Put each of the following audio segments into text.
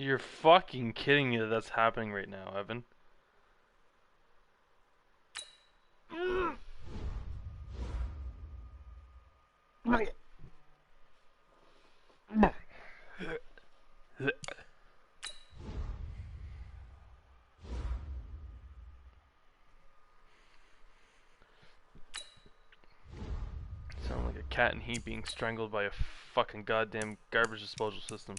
You're fucking kidding me that that's happening right now, Evan. Sound like a cat in heat being strangled by a fucking goddamn garbage disposal system.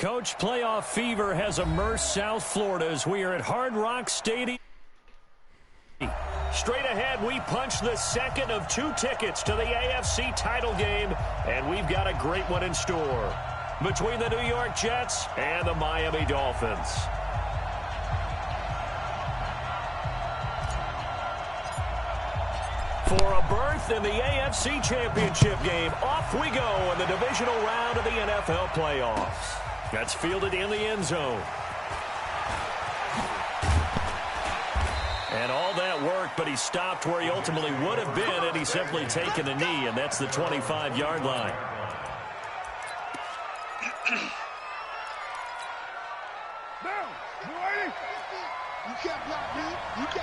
Coach, playoff fever has immersed South Florida as we are at Hard Rock Stadium. Straight ahead, we punch the second of 2 tickets to the AFC title game, and we've got a great one in store between the New York Jets and the Miami Dolphins. For a berth in the AFC Championship game, off we go in the divisional round of the NFL playoffs. That's fielded in the end zone. And all that work, but he stopped where he ultimately would have been had he simply taken a knee, and that's the 25-yard line.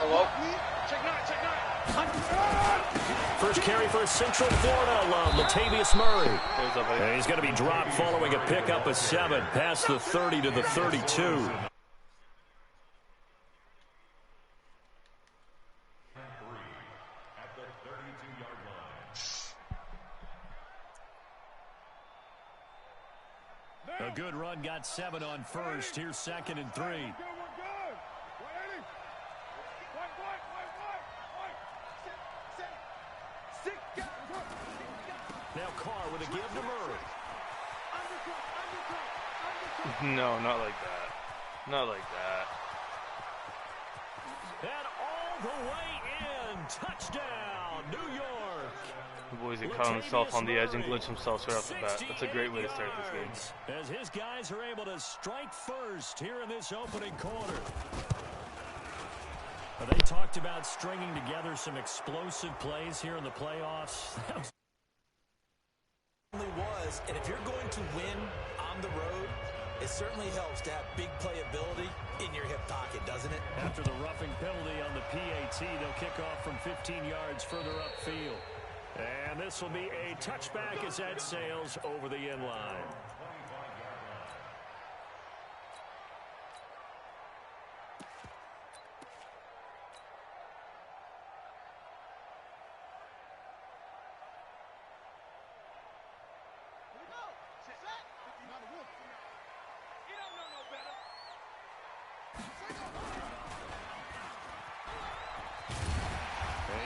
Hello? Check 9, check 9. First carry for a Central Florida alum, Latavius Murray. And he's going to be dropped following a pickup of 7 past the 30 to the 32. A good run got 7 on first. Here's 2nd and 3. Now Carr with a give to Murray. No, not like that. Not like that. And all the way in. Touchdown, New York. The boys that caught himself on the edge and glitch himself right off the bat. That's a great way to start this game. As his guys are able to strike first here in this opening quarter. They talked about stringing together some explosive plays here in the playoffs. Was, and if you're going to win on the road, it certainly helps to have big playability in your hip pocket, doesn't it? After the roughing penalty on the PAT, they'll kick off from 15 yards further upfield. And this will be a touchback as that sails over the end line.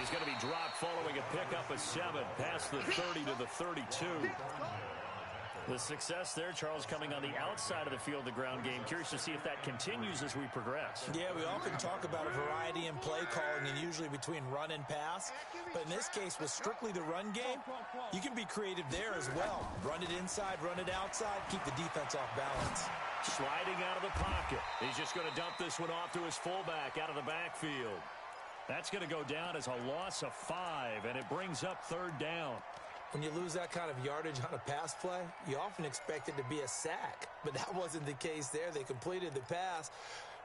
He's going to be dropped following a pickup of 7 past the 30 to the 32. The success there, Charles, coming on the outside of the field, the ground game. Curious to see if that continues as we progress. Yeah, we often talk about a variety in play calling and usually between run and pass. But in this case, with strictly the run game, you can be creative there as well. Run it inside, run it outside, keep the defense off balance. Sliding out of the pocket. He's just going to dump this one off to his fullback out of the backfield. That's going to go down as a loss of 5, and it brings up 3rd down. When you lose that kind of yardage on a pass play, you often expect it to be a sack. But that wasn't the case there. They completed the pass.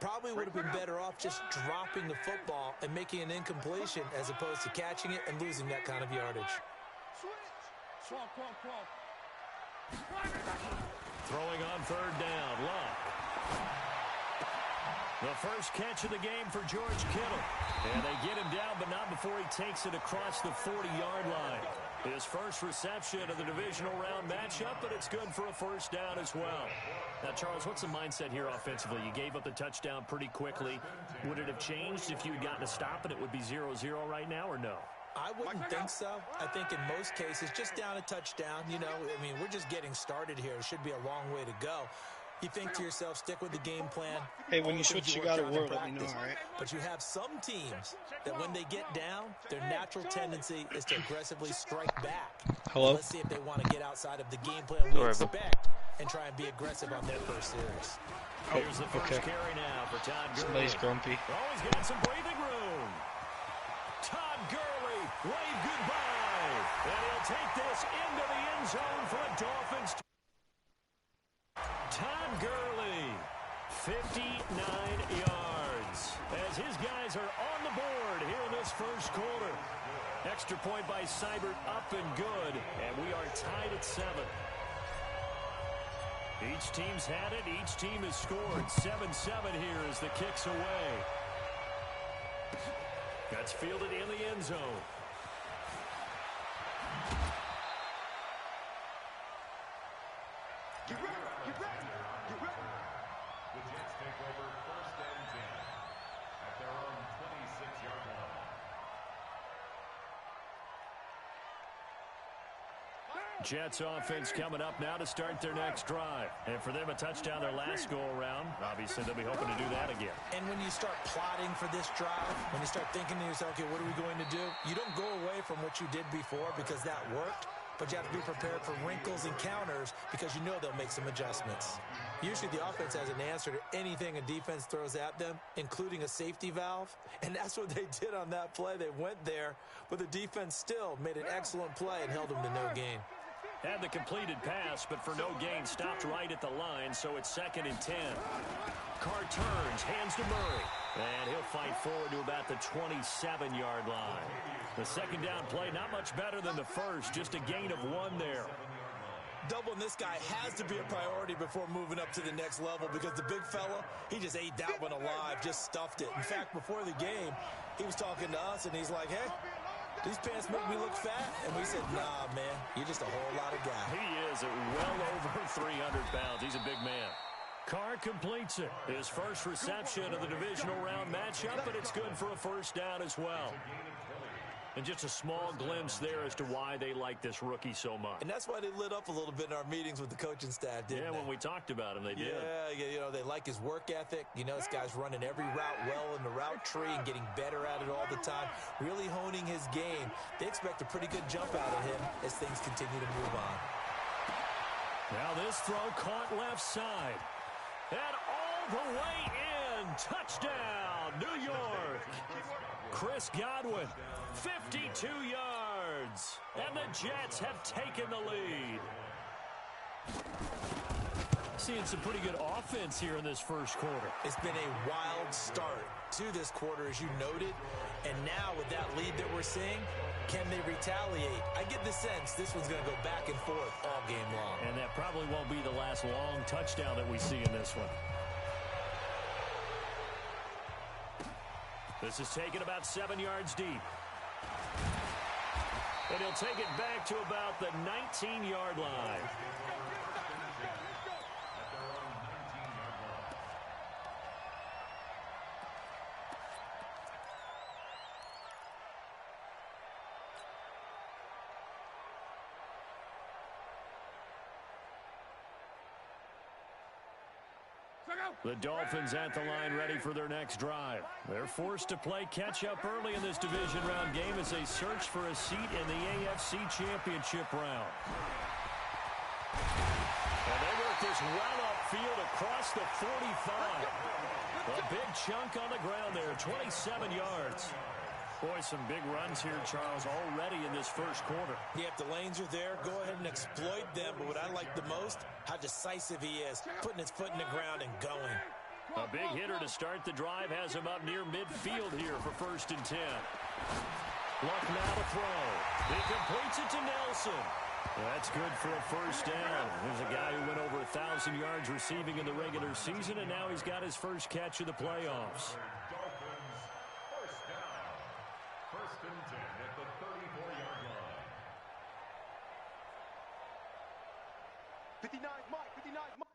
Probably would have been better off just dropping the football and making an incompletion as opposed to catching it and losing that kind of yardage. Throwing on 3rd down, Love. The first catch of the game for George Kittle. And they get him down, but not before he takes it across the 40-yard line. His first reception of the divisional round matchup, but it's good for a 1st down as well. Now, Charles, what's the mindset here offensively? You gave up the touchdown pretty quickly. Would it have changed if you had gotten a stop and it would be 0-0 right now, or no? I wouldn't think so. I think in most cases, just down a touchdown, you know, I mean, we're just getting started here. It should be a long way to go. You think to yourself, stick with the game plan. Hey, when you switch, you got to work, let me know, all right? But you have some teams that when they get down, their natural tendency is to aggressively strike back. Hello? Let's see if they want to get outside of the game plan we expect and try and be aggressive on their first series. Here's the first carry now for Todd Gurley. Somebody's grumpy. Oh, he's got some breathing room. Todd Gurley, wave goodbye. And he'll take this into the end zone for a Dolphins. Todd Gurley, 59 yards, as his guys are on the board here in this first quarter. Extra point by Seibert, up and good, and we are tied at 7. Each team's had it, each team has scored. 7-7 here as the kick's away. That's fielded in the end zone. The Jets take over 1st and 10 at their own 26-yard line. Jets offense coming up now to start their next drive. And for them, a touchdown their last go-around. Obviously, they'll be hoping to do that again. And when you start plotting for this drive, when you start thinking to yourself, okay, what are we going to do? You don't go away from what you did before because that worked. But you have to be prepared for wrinkles and counters because you know they'll make some adjustments. Usually the offense has an answer to anything a defense throws at them, including a safety valve. And that's what they did on that play. They went there, but the defense still made an excellent play and held them to no gain. Had the completed pass, but for no gain, stopped right at the line, so it's 2nd and 10. Carr turns, hands to Murray, and he'll fight forward to about the 27-yard line. The 2nd down play, not much better than the first, just a gain of 1 there. Doubling this guy has to be a priority before moving up to the next level because the big fella, he just ate that one alive, just stuffed it. In fact, before the game, he was talking to us, and he's like, hey, These pants make me look fat. And we said, nah, man, you're just a whole lot of guy. He is at well over 300 pounds. He's a big man. Carr completes it. His first reception of the divisional round matchup, but it's good for a first down as well. And just a small glimpse there as to why they like this rookie so much. And that's why they lit up a little bit in our meetings with the coaching staff, didn't they? Yeah, when we talked about him, they did. Yeah, you know, they like his work ethic. You know, this guy's running every route well in the route tree and getting better at it all the time, really honing his game. They expect a pretty good jump out of him as things continue to move on. Now this throw caught left side. And all the way in. Touchdown, New York. Chris Godwin, 52 yards. And the Jets have taken the lead. Seeing some pretty good offense here in this first quarter. It's been a wild start to this quarter, as you noted. And now with that lead that we're seeing, can they retaliate? I get the sense this one's going to go back and forth all game long. And that probably won't be the last long touchdown that we see in this one. This is taken about 7 yards deep. And he'll take it back to about the 19-yard line. The Dolphins at the line ready for their next drive. They're forced to play catch-up early in this division round game as they search for a seat in the AFC Championship round. And they work this well upfield across the 45. A big chunk on the ground there, 27 yards. Boy, some big runs here, Charles, already in this first quarter. Yeah, if the lanes are there, go ahead and exploit them. But what I like the most, how decisive he is, putting his foot in the ground and going. A big hitter to start the drive has him up near midfield here for 1st and 10. Luck now to throw. He completes it to Nelson. That's good for a first down. There's a guy who went over 1,000 yards receiving in the regular season, and now he's got his first catch of the playoffs. First and 10 at the 34-yard line. 59, Mike, 59, Mike.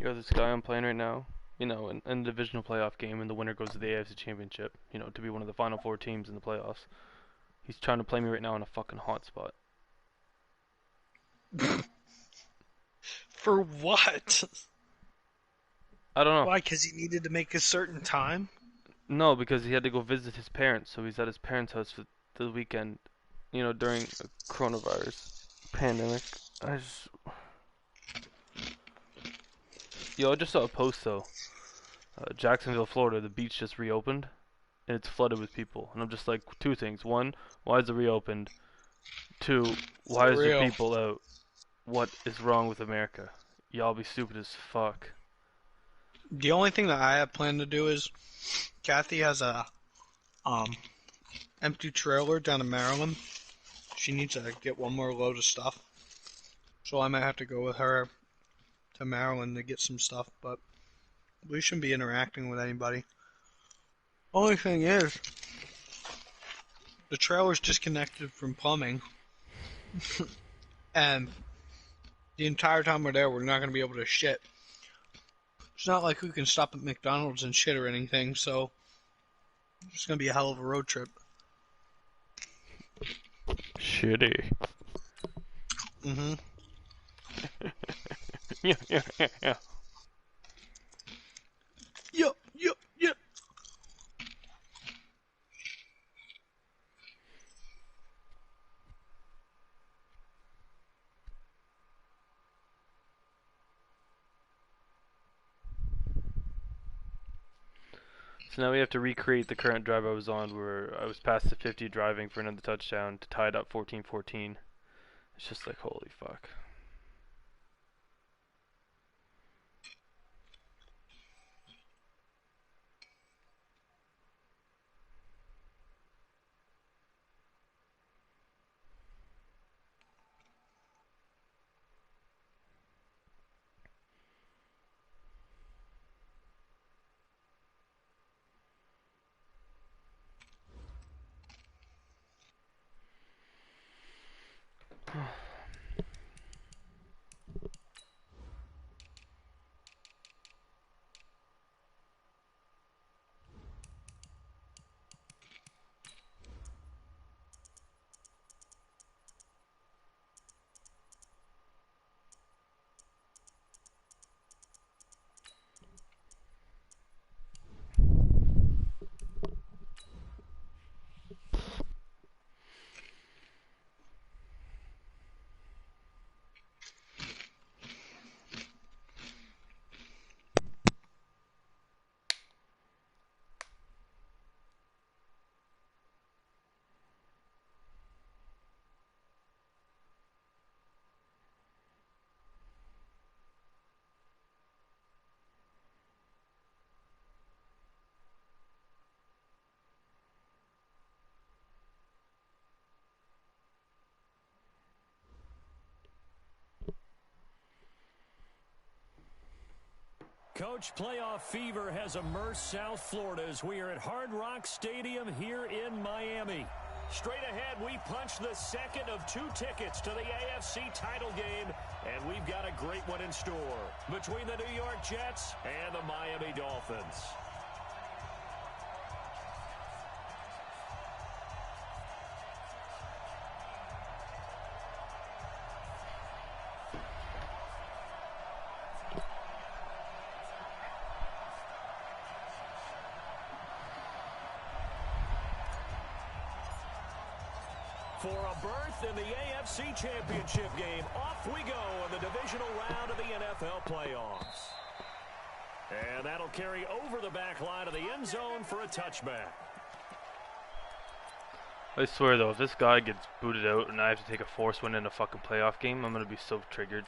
You know this guy I'm playing right now? You know, in the divisional playoff game, and the winner goes to the AFC Championship, you know, to be one of the final 4 teams in the playoffs. He's trying to play me right now in a fucking hot spot. For what? I don't know. Why? Because he needed to make a certain time? No, because he had to go visit his parents, so he's at his parents' house for the weekend, you know, during a coronavirus pandemic. Yo, I just saw a post though. Jacksonville, Florida, the beach just reopened, and it's flooded with people. And I'm just like, 2 things. 1, why is it reopened? 2, why is there people out? What is wrong with America? Y'all be stupid as fuck. The only thing that I have planned to do is, Kathy has a empty trailer down in Maryland. She needs to get one more load of stuff. So I might have to go with her to Maryland to get some stuff, but we shouldn't be interacting with anybody. Only thing is, the trailer's disconnected from plumbing, and the entire time we're there, we're not going to be able to shit. It's not like we can stop at McDonald's and shit or anything, so it's going to be a hell of a road trip. Shitty. Mm-hmm. Yeah. Yep. So now we have to recreate the current drive I was on, where I was past the 50 driving for another touchdown to tie it up 14-14. It's just like, holy fuck. Coach, playoff fever has immersed South Florida as we are at Hard Rock Stadium here in Miami. Straight ahead, we punch the second of 2 tickets to the AFC title game, and we've got a great one in store between the New York Jets and the Miami Dolphins. For a berth in the AFC Championship game, off we go in the divisional round of the NFL playoffs. And that'll carry over the back line of the end zone for a touchback. I swear though, if this guy gets booted out and I have to take a force win in a fucking playoff game, I'm gonna be so triggered.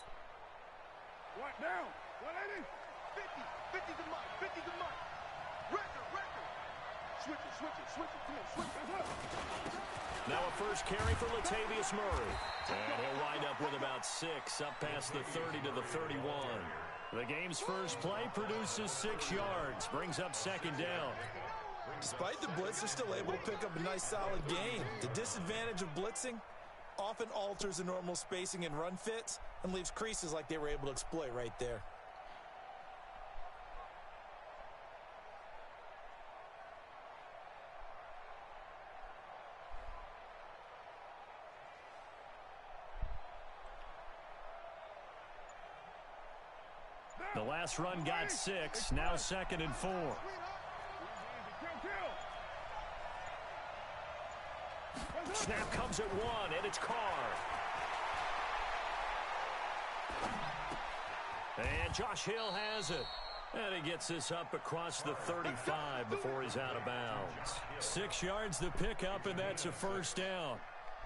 One down. 180. 50. 50's a mark. 50's a mark. Record. Switch it. Come on, switch it. Now a first carry for Latavius Murray. And he'll wind up with about 6 up past the 30 to the 31. The game's first play produces 6 yards, brings up 2nd down. Despite the blitz, they're still able to pick up a nice solid gain. The disadvantage of blitzing often alters the normal spacing and run fits and leaves creases like they were able to exploit right there. The last run got 6. Now 2nd and 4. Snap comes at 1, and it's Carr. And Josh Hill has it. And he gets this up across the 35 before he's out of bounds. 6 yards the pickup, and that's a first down.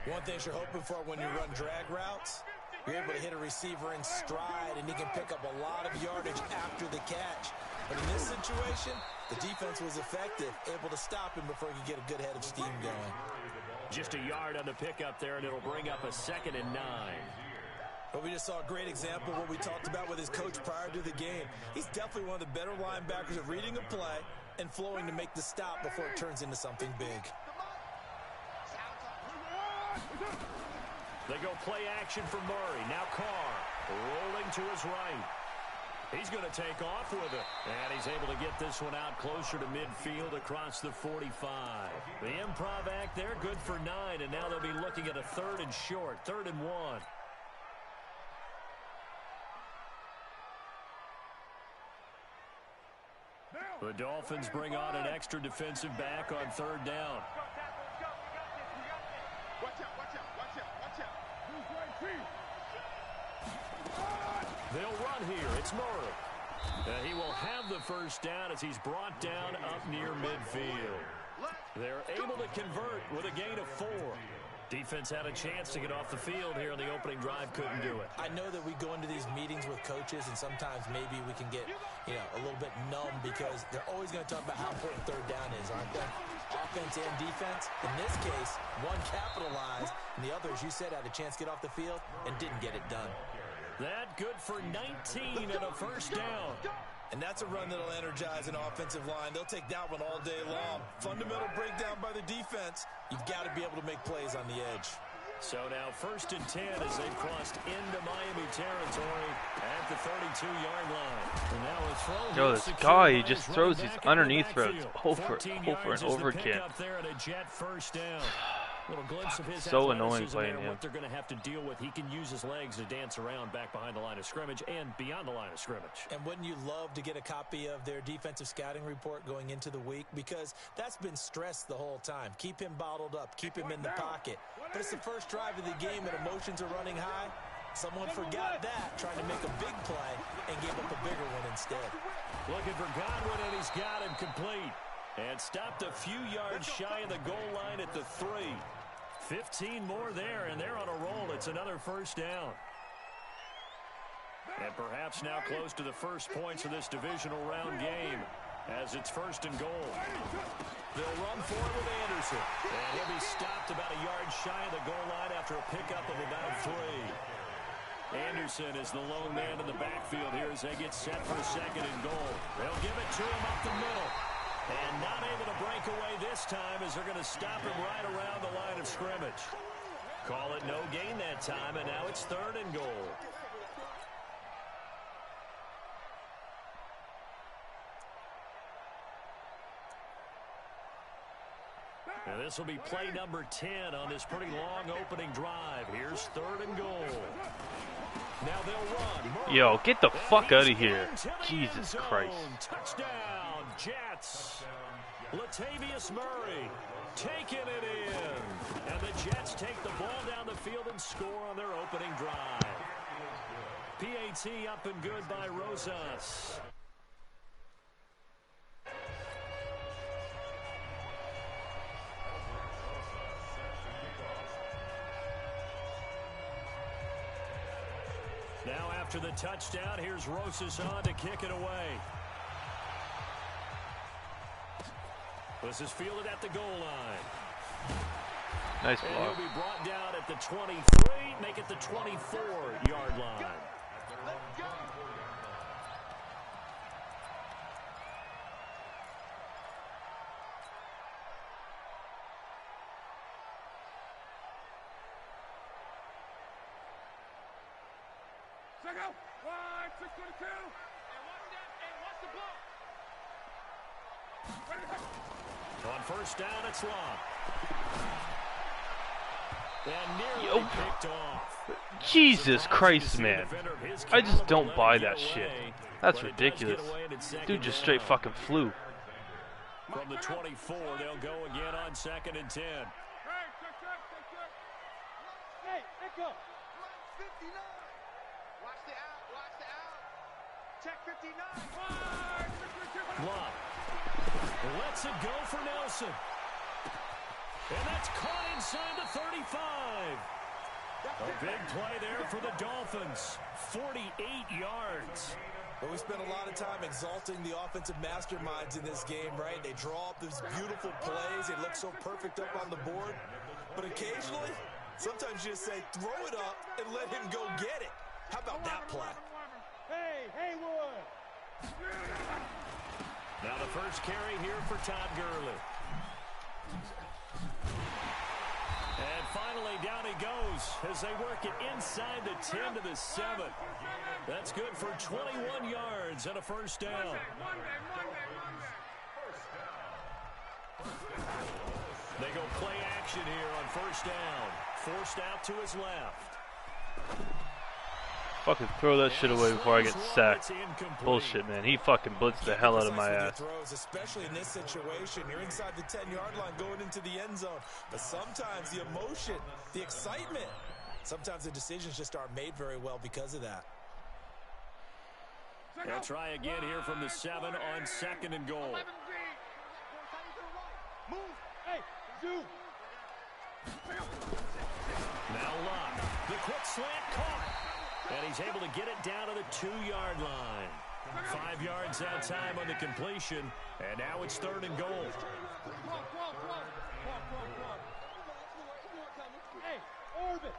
One thing you're hoping for when you run drag routes, you're able to hit a receiver in stride, and he can pick up a lot of yardage after the catch. But in this situation, the defense was effective, able to stop him before he could get a good head of steam going. Just a yard on the pickup there, and it'll bring up a 2nd and 9. But we just saw a great example of what we talked about with his coach prior to the game. He's definitely one of the better linebackers at reading a play and flowing to make the stop before it turns into something big. They go play action for Murray. Now Carr rolling to his right. He's going to take off with it. And he's able to get this one out closer to midfield across the 45. The improv act there, good for 9. And now they'll be looking at a 3rd and short, 3rd and 1. The Dolphins bring on an extra defensive back on 3rd down. Watch out, watch out, watch out, watch out. They'll run here. It's Murray. He will have the first down as he's brought down up near midfield. They're able to convert with a gain of 4. Defense had a chance to get off the field here on the opening drive, couldn't do it. I know that we go into these meetings with coaches, and sometimes maybe we can get, a little bit numb because they're always going to talk about how important 3rd down is, aren't they? Offense and defense. In this case, one capitalized, and the other, as you said, had a chance to get off the field and didn't get it done. That good for 19 and a first down. And that's a run that'll energize an offensive line. They'll take that one all day long. Fundamental breakdown by the defense. You've got to be able to make plays on the edge. So now 1st and 10 as they've crossed into Miami territory at the 32-yard line. And now it's thrown. Yo, this guy, he just throws these underneath routes over and over again. There and a jet first down. Little glimpse of his so annoying playing him. What they're going to have to deal with. He can use his legs to dance around back behind the line of scrimmage and beyond the line of scrimmage. And wouldn't you love to get a copy of their defensive scouting report going into the week? Because that's been stressed the whole time. Keep him bottled up. Keep him in the pocket. But it's the first drive of the game and emotions are running high. Someone forgot that, trying to make a big play and gave up a bigger one instead. Looking for Godwin, and he's got him complete. And stopped a few yards shy of the goal line at the 3. 15 more there, and they're on a roll. It's another first down. And perhaps now close to the first points of this divisional round game as it's 1st and goal. They'll run for it with Anderson. And he'll be stopped about a yard shy of the goal line after a pickup of about 3. Anderson is the lone man in the backfield here as they get set for 2nd and goal. They'll give it to him up the middle. And not able to break away this time as they're going to stop him right around the line of scrimmage. Call it no gain that time, and now it's 3rd and goal. And this will be play number 10 on this pretty long opening drive. Here's 3rd and goal. Now they'll run. Yo, get the fuck out of here. Jesus Christ. Touchdown, Jets. Latavius Murray taking it in. And the Jets take the ball down the field and score on their opening drive. PAT up and good by Rosas. Now after the touchdown, here's Rosas on to kick it away. This is fielded at the goal line. Nice And block. he'll be brought down at the 23, make it the 24-yard line. Check out. 622. And what's the block? On 1st down, it's Long. Yo. Jesus Christ, man. I just don't buy that shit. That's ridiculous. Dude just straight fucking flew. From the 24, they'll go again on 2nd and 10. Hey, echo. 59. Watch the out. Watch the out. Check 59. Block. Lets it go for Nelson. And that's caught inside the 35. A big play there for the Dolphins. 48 yards. But we spent a lot of time exalting the offensive masterminds in this game, right? They draw up these beautiful plays. They look so perfect up on the board. But occasionally, sometimes you just say, throw it up and let him go get it. How about that play? Hey, Haywood. Now the first carry here for Todd Gurley. And finally, down he goes as they work it inside the 10 to the 7. That's good for 21 yards and a first down. They go play action here on first down. Forced out to his left. Fucking throw that shit away before I get sacked. Bullshit, man. He fucking blitzed the hell out of my ass. Throws, especially in this situation, you're inside the 10-yard line going into the end zone. But sometimes the emotion, the excitement, sometimes the decisions just aren't made very well because of that. They'll try again here from the 7 on 2nd and goal. Move. Hey, zoom. Now Locke. The quick slant caught. And he's able to get it down to the 2-yard line. 5 yards that time on the completion. And now it's 3rd and goal. Hey, orbit.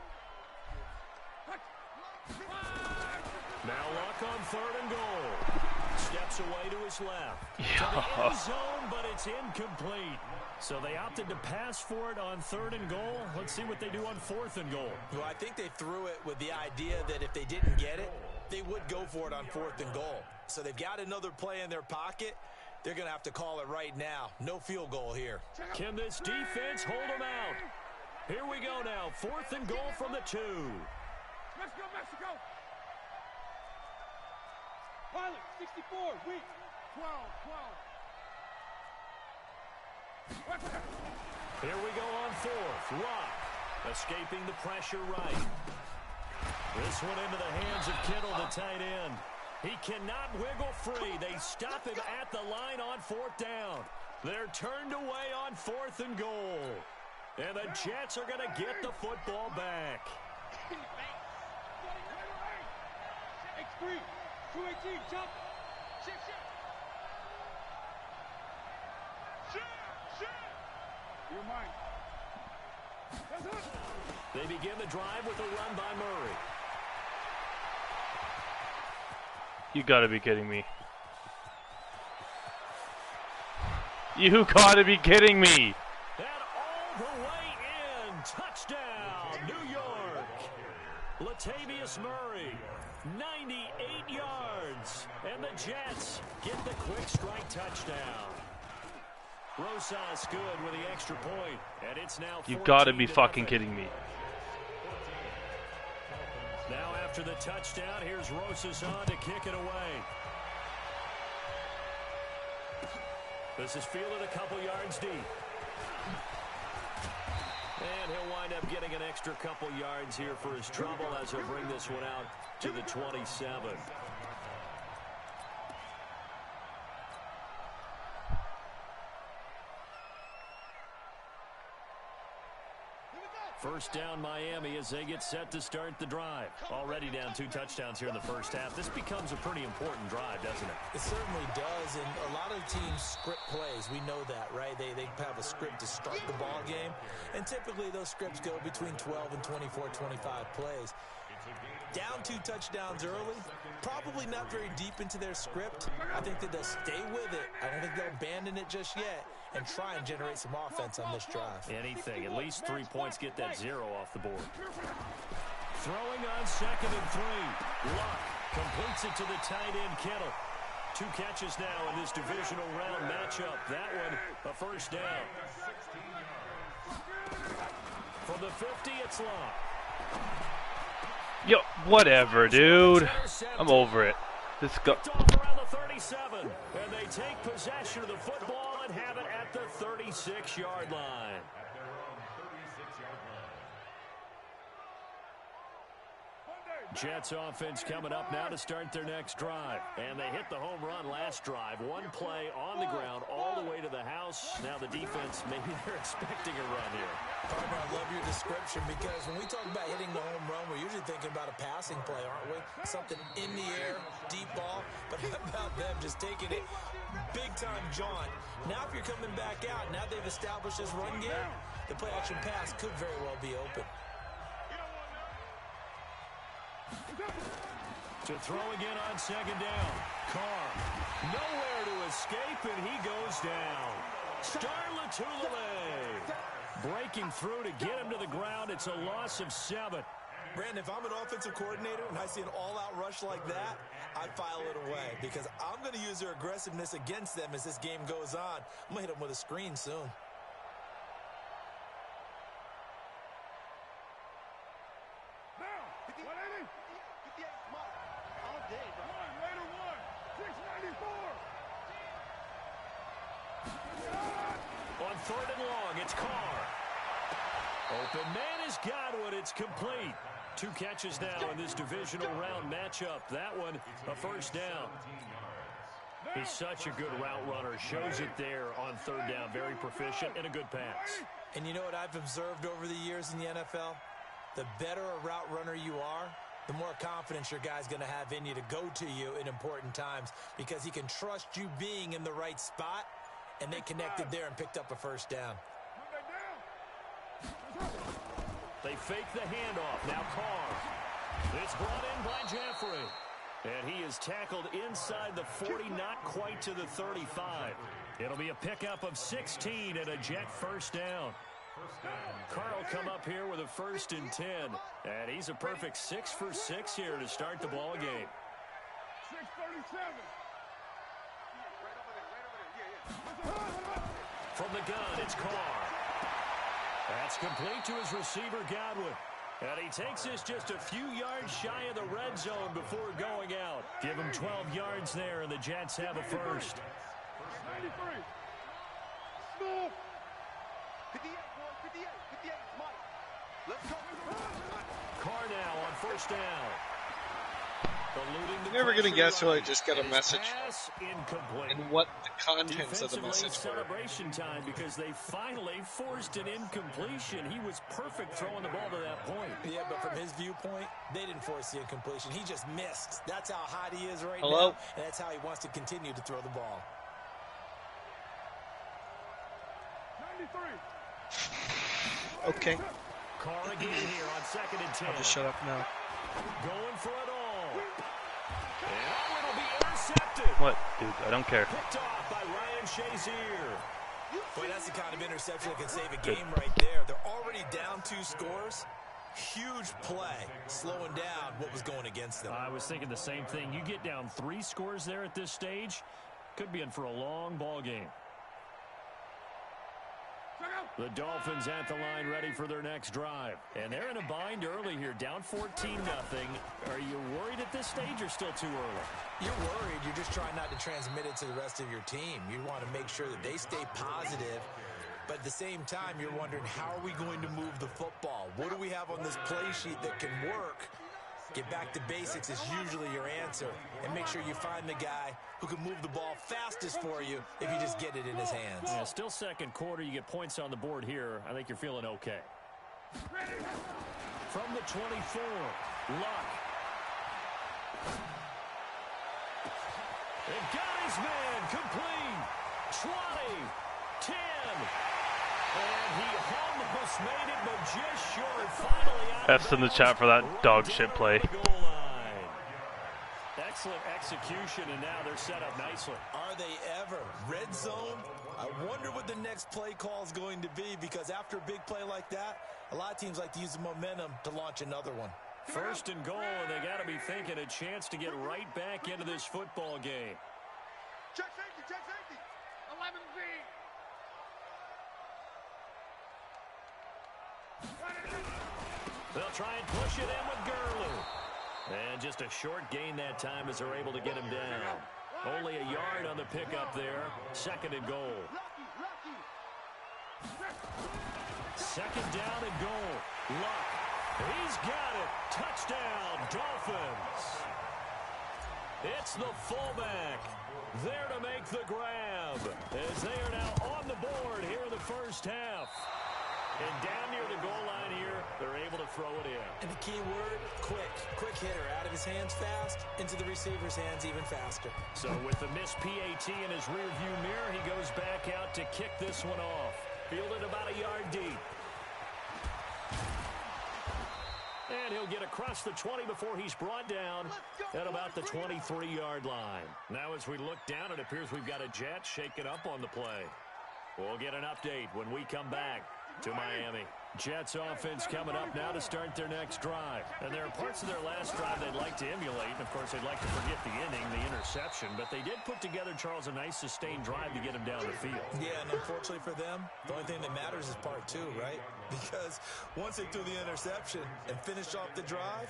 Now Locke on 3rd and goal. Steps away to his left. To the end zone, but it's incomplete. So they opted to pass for it on 3rd and goal. Let's see what they do on 4th and goal. Well, I think they threw it with the idea that if they didn't get it, they would go for it on 4th and goal. So they've got another play in their pocket. They're going to have to call it right now. No field goal here. Can this defense hold them out? Here we go now. 4th and goal from the 2. Let's go, Mexico. Pilot, 64, weak. 12. Here we go on 4th. Locke escaping the pressure right. This one into the hands of Kittle, the tight end. He cannot wiggle free. They stop him at the line on 4th down. They're turned away on 4th and goal. And the Jets are going to get the football back. X3, 218, jump. Shift. You're mine. They begin the drive with a run by Murray. You gotta be kidding me. You gotta be kidding me. And all the way in. Touchdown, New York. Latavius Murray, 98 yards. And the Jets get the quick strike touchdown. Rosas good with the extra point, and it's now 14 You gotta be to fucking nothing. kidding me. Now after the touchdown, here's Rosas on to kick it away. This is fielded a couple yards deep. And he'll wind up getting an extra couple yards here for his trouble as he'll bring this one out to the 27. First down Miami as they get set to start the drive. Already down 2 touchdowns here in the first half. This becomes a pretty important drive, doesn't it? It certainly does, and a lot of teams script plays. We know that, right? They have a script to start the ball game, and typically those scripts go between 12 and 24, 25 plays. Down 2 touchdowns early, probably not very deep into their script. I think that they'll stay with it. I don't think they'll abandon it just yet and try and generate some offense on this drive. Anything. At least 3 points, get that 0 off the board. Throwing on 2nd and 3. Luck completes it to the tight end Kittle. 2 catches now in this divisional round matchup. That one, a first down. From From the 50, it's Locke. Yo, whatever, dude. I'm over it. This go. Picked off around the 37, and they take possession of the football and have it at the 36-yard line. At their own 36-yard line. Jets offense coming up now to start their next drive. And they hit the home run last drive. One play on the ground all the way to the house. Now the defense, maybe they're expecting a run here. Partner, I love your description because when we talk about hitting the home run, we're usually thinking about a passing play, aren't we? Something in the air, deep ball. But how about them just taking it big-time jaunt? Now if you're coming back out, now they've established this run game, the play-action pass could very well be open. To throw again on second down. Carr, nowhere to escape, and he goes down. Starlatulele breaking through to get him to the ground. It's a loss of 7. Brandon, if I'm an offensive coordinator and I see an all-out rush like that, I'd file it away because I'm going to use their aggressiveness against them as this game goes on. I'm going to hit them with a screen soon. On third and long, it's Carr. Open man is Godwin. It's complete. 2 catches now in this divisional round matchup. That one, a first down. He's such a good route runner. Shows it there on third down. Very proficient and a good pass. And you know what I've observed over the years in the NFL? The better a route runner you are, the more confidence your guy's going to have in you to go to you in important times because he can trust you being in the right spot, and they connected there and picked up a first down. They fake the handoff. Now Carr. It's brought in by Jeffrey. And he is tackled inside the 40, not quite to the 35. It'll be a pickup of 16 and a Jet first down. Carr will come up here with a 1st and 10. And he's a perfect 6 for 6 here to start the ball game. 637. From the gun, it's Carr. That's complete to his receiver, Godwin. And he takes this just a few yards shy of the red zone before going out. Give him 12 yards there, and the Jets have a first. 93. Snoop. 58, 58, Mike. Let's go. Carr now on first down. You're never going to guess who I just got a message incomplete. and what the contents of the message were. Celebration time because they finally forced an incompletion. He was perfect throwing the ball to that point. Yeah, but from his viewpoint, they didn't force the incompletion. He just missed. That's how hot he is right now, and that's how he wants to continue to throw the ball. 93. Okay. Carr again here on 2nd and 10. I'll just shut up now. Going for it all. And it'll be intercepted. What, dude? I don't care. Picked off by Ryan Shazier. Boy, that's the kind of interception that can save a game right there. They're already down 2 scores. Huge play, slowing down what was going against them. I was thinking the same thing. You get down 3 scores there at this stage, could be in for a long ball game. The Dolphins at the line ready for their next drive. And they're in a bind early here, down 14-0. Are you worried at this stage or still too early? You're worried. You're just trying not to transmit it to the rest of your team. You want to make sure that they stay positive. But at the same time, you're wondering, how are we going to move the football? What do we have on this play sheet that can work? Get back to basics is usually your answer. And make sure you find the guy who can move the ball fastest for you if you just get it in his hands. Yeah, still second quarter. You get points on the board here. I think you're feeling okay. From the 24, Luck. They've got his man complete. 20, 10. And he almost made it, but just short. Finally out F's in the chat for that dog shit play. Excellent execution, and now they're set up nicely. Are they ever? Red zone? I wonder what the next play call is going to be, because after a big play like that, a lot of teams like to use the momentum to launch another one. 1st and goal, and they got to be thinking a chance to get right back into this football game. Check safety, check safety. 11 feet. They'll try and push it in with Gurley. And just a short gain that time as they're able to get him down. Only a yard on the pickup there. 2nd and goal. Second down and goal. Luck. He's got it. Touchdown, Dolphins. It's the fullback there to make the grab as they are now on the board here in the first half. And down near the goal line here, they're able to throw it in. And the key word, quick. Quick hitter. Out of his hands fast, into the receiver's hands even faster. So with the missed PAT in his rearview mirror, he goes back out to kick this one off. Fielded about a yard deep. And he'll get across the 20 before he's brought down at about the 23-yard line. Now as we look down, it appears we've got a Jet shaking up on the play. We'll get an update when we come back to Miami. Jets offense coming up now to start their next drive. And there are parts of their last drive they'd like to emulate. And, of course, they'd like to forget the inning, the interception. But they did put together, Charles, a nice sustained drive to get him down the field. Yeah, and unfortunately for them, the only thing that matters is part 2, right? Because once they threw the interception and finished off the drive,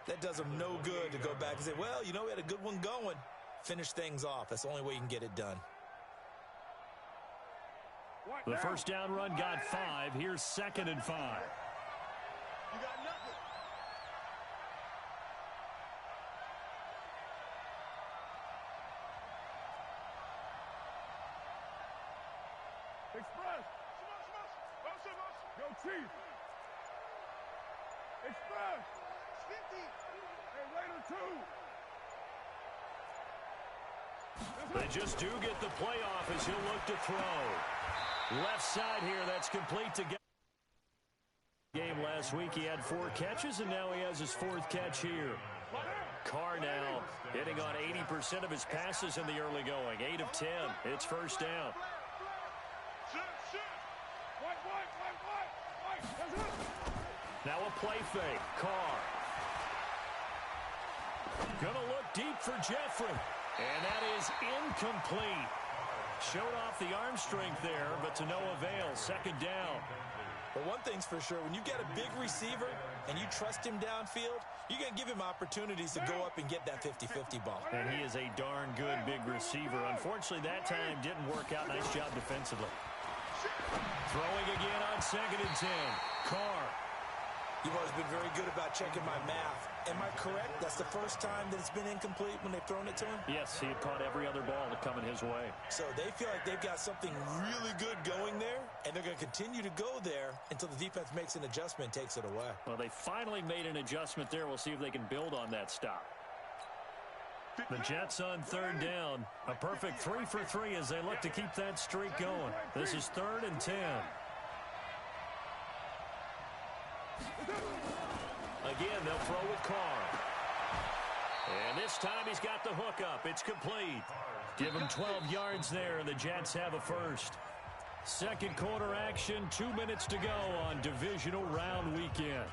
that does them no good to go back and say, well, you know, we had a good one going. Finish things off. That's the only way you can get it done. The first down run got 5. Here's 2nd and 5. You got nothing. Express. Go Chief. Express. 50. And Raider 2. They just do get the playoff as he'll look to throw. Left side here, that's complete to get. Game last week, he had 4 catches, and now he has his 4th catch here. Carr now hitting on 80% of his passes in the early going. 8 of 10. It's first down. Now a play fake. Carr. Gonna look deep for Jeffrey. And that is incomplete. Showed off the arm strength there, but to no avail. 2nd down. But one thing's for sure, when you got a big receiver and you trust him downfield, you're going to give him opportunities to go up and get that 50-50 ball. And he is a darn good big receiver. Unfortunately, that time didn't work out. Nice job defensively. Throwing again on 2nd and 10. Carr. You've always been very good about checking my math. Am I correct? That's the first time that it's been incomplete when they've thrown it to him? Yes, he had caught every other ball coming his way. So they feel like they've got something really good going there, and they're going to continue to go there until the defense makes an adjustment and takes it away. Well, they finally made an adjustment there. We'll see if they can build on that stop. The Jets on 3rd down. A perfect 3 for 3 as they look to keep that streak going. This is 3rd and 10. Again, they'll throw with Carr. And this time he's got the hook up. It's complete. Give him 12 yards there, and the Jets have a first. Second quarter action, 2 minutes to go on divisional round weekend.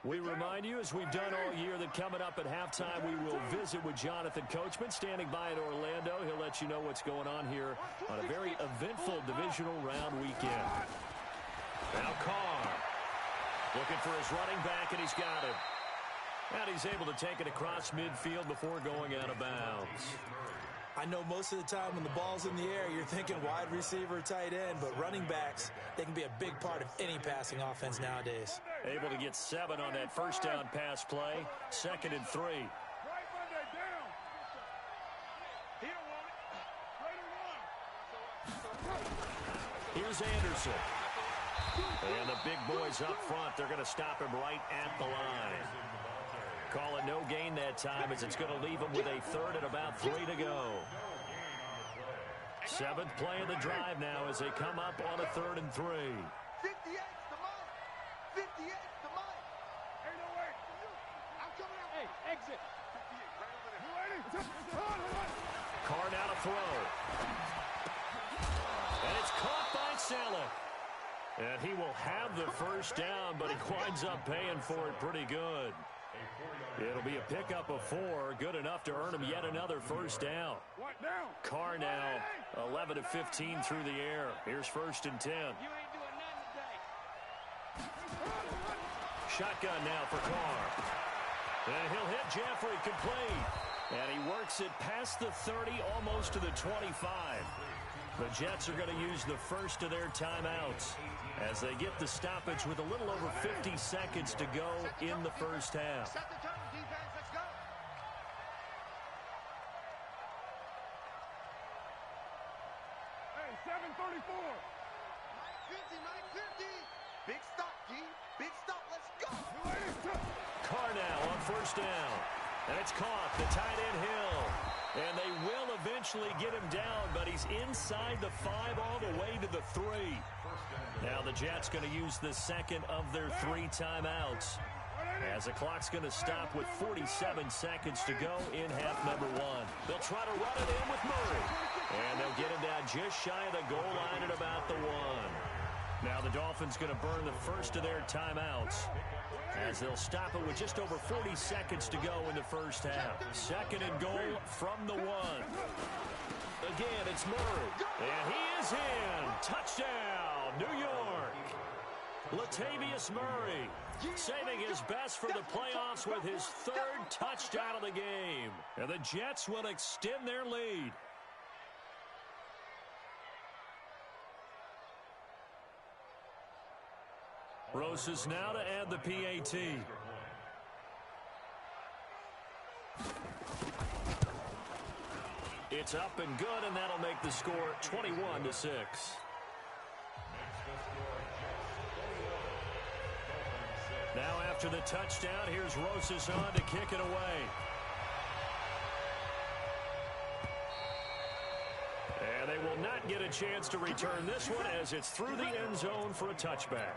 We remind you, as we've done all year, that coming up at halftime, we will visit with Jonathan Coachman, standing by in Orlando. He'll let you know what's going on here on a very eventful divisional round weekend. Now Carr looking for his running back, and he's got him. And he's able to take it across midfield before going out of bounds. I know most of the time when the ball's in the air, you're thinking wide receiver, tight end, but running backs, they can be a big part of any passing offense nowadays. Able to get 7 on that first down pass play. 2nd and 3. Here's Anderson. And the big boys up front, they're going to stop him right at the line. Call it no gain that time as it's going to leave him with a third and about 3 to go. 7th play of the drive now as they come up on a 3rd and 3. 58's the mic. 58's the mic. Ain't no way. I'm coming out. Hey, exit. 58 right over there. Carr now to throw. And it's caught by Selleck. And he will have the first down, but he winds up paying for it pretty good. It'll be a pickup of 4, good enough to earn him yet another first down. What now? Carr now 11 of 15 through the air. Here's 1st and 10. You ain't doing nothing today. Shotgun now for Carr. And he'll hit Jeffrey complete. And he works it past the 30, almost to the 25. The Jets are going to use the first of their timeouts as they get the stoppage with a little over 50 seconds to go in the first half. Set the turn, defense. Let's go. Hey, 7:34. Mike 50. Big stop, G. Big stop. Let's go. Carr now on first down. And it's caught. The tight end Hill. And they will eventually get him down, but he's inside the 5 all the way to the 3. Now the Jets going to use the second of their 3 timeouts as the clock's going to stop with 47 seconds to go in half number 1. They'll try to run it in with Murray. And they'll get him down just shy of the goal line at about the 1. Now the Dolphins going to burn the first of their timeouts as they'll stop it with just over 40 seconds to go in the first half. 2nd and goal from the 1. Again, it's Murray. And he is in. Touchdown, New York. Latavius Murray saving his best for the playoffs with his 3rd touchdown of the game. And the Jets will extend their lead. Rosas now to add the PAT. It's up and good, and that'll make the score 21-6. Now after the touchdown, here's Rosas on to kick it away. And they will not get a chance to return this one as it's through the end zone for a touchback.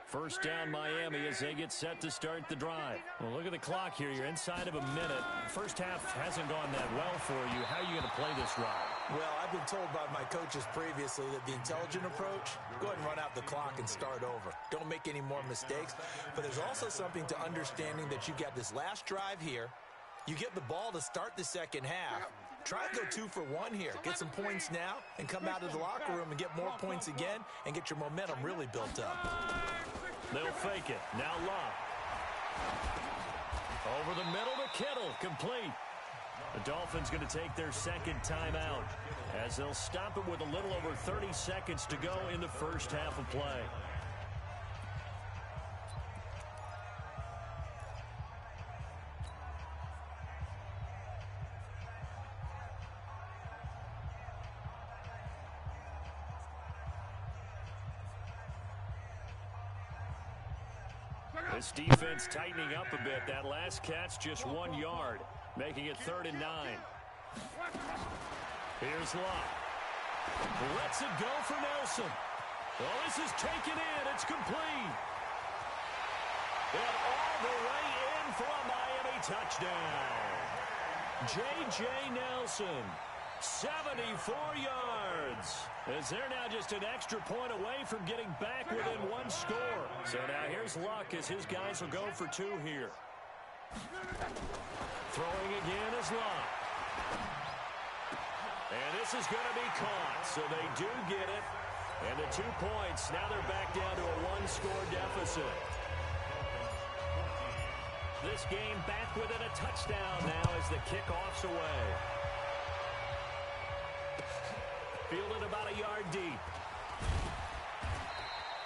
First down Miami as they get set to start the drive. Well, look at the clock here. You're inside of a minute. First half hasn't gone that well for you. How are you going to play this drive? Well, I've been told by my coaches previously that the intelligent approach, go ahead and run out the clock and start over. Don't make any more mistakes. But there's also something to understanding that you get this last drive here. You get the ball to start the second half. Try to go 2 for 1 here. Get some points now and come out of the locker room and get more points again and get your momentum really built up. They'll fake it. Now Love. Over the middle to Kittle. Complete. The Dolphins going to take their 2nd timeout as they'll stop it with a little over 30 seconds to go in the first half of play. This defense tightening up a bit. That last catch just 1 yard, making it 3rd and 9. Here's Love. Lets it go for Nelson. Well, this is taken in. It's complete. And all the way in for a Miami touchdown. J.J. Nelson, 74 yards. As they're now just an extra point away from getting back within 1 score. So now here's Luck as his guys will go for 2 here. Throwing again is Luck. And this is going to be caught. So they do get it. And the 2 points, now they're back down to a 1-score deficit. This game back within a touchdown now as the kickoff's away. Fielded about a yard deep.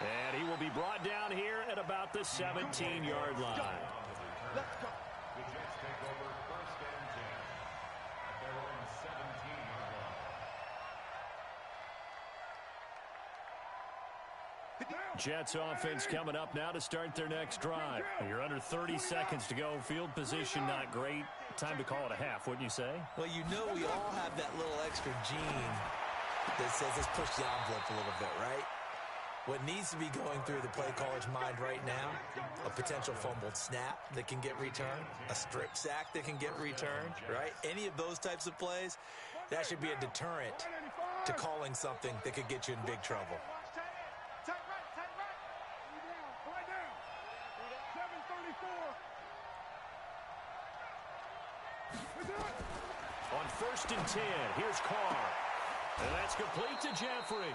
And he will be brought down here at about the 17-yard line. Let's go. The Jets take over first and 10 at their own 17-yard line. Jets offense coming up now to start their next drive. You're under 30 seconds to go. Field position not great. Time to call it a half, wouldn't you say? Well, you know we all have that little extra gene that says let's push the envelope a little bit, right? What needs to be going through the play caller's mind right now, a potential fumbled snap that can get returned, a strip sack that can get returned, right? Any of those types of plays, that should be a deterrent to calling something that could get you in big trouble. On first and 10, here's Carr. And that's complete to Jeffrey.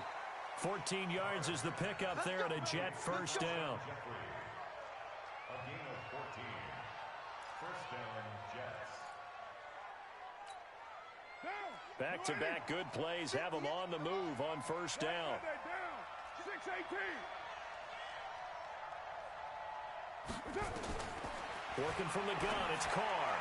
14 yards is the pickup there, and a Jet first down. Jeffrey, a gain of 14. First down, Jets. Back-to-back good plays have them on the move on first down. 6-18. Working from the gun, it's Carr.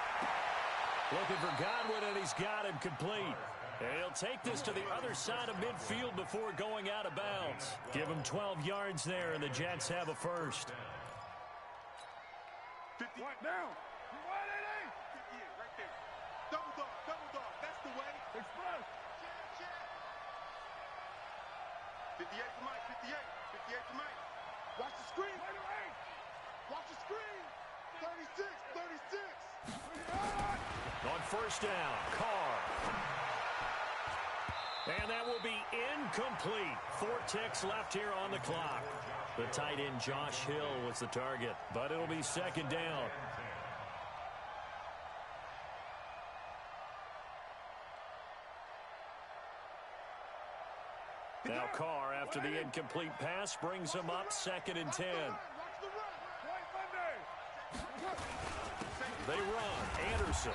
Looking for Godwin, and he's got him complete. And he'll take this to the other side of midfield before going out of bounds. Give him 12 yards there, and the Jets have a first. 50 down. 58 right there. Double dog. That's the way. Express. 58 for Mike. 58 for Mike. Watch the screen. Watch the screen. 36. On first down, Carr. And that will be incomplete. 4 ticks left here on the clock. The tight end Josh Hill was the target, but it'll be second down. Now Carr, after the incomplete pass, brings him up second and 10. They run. Anderson.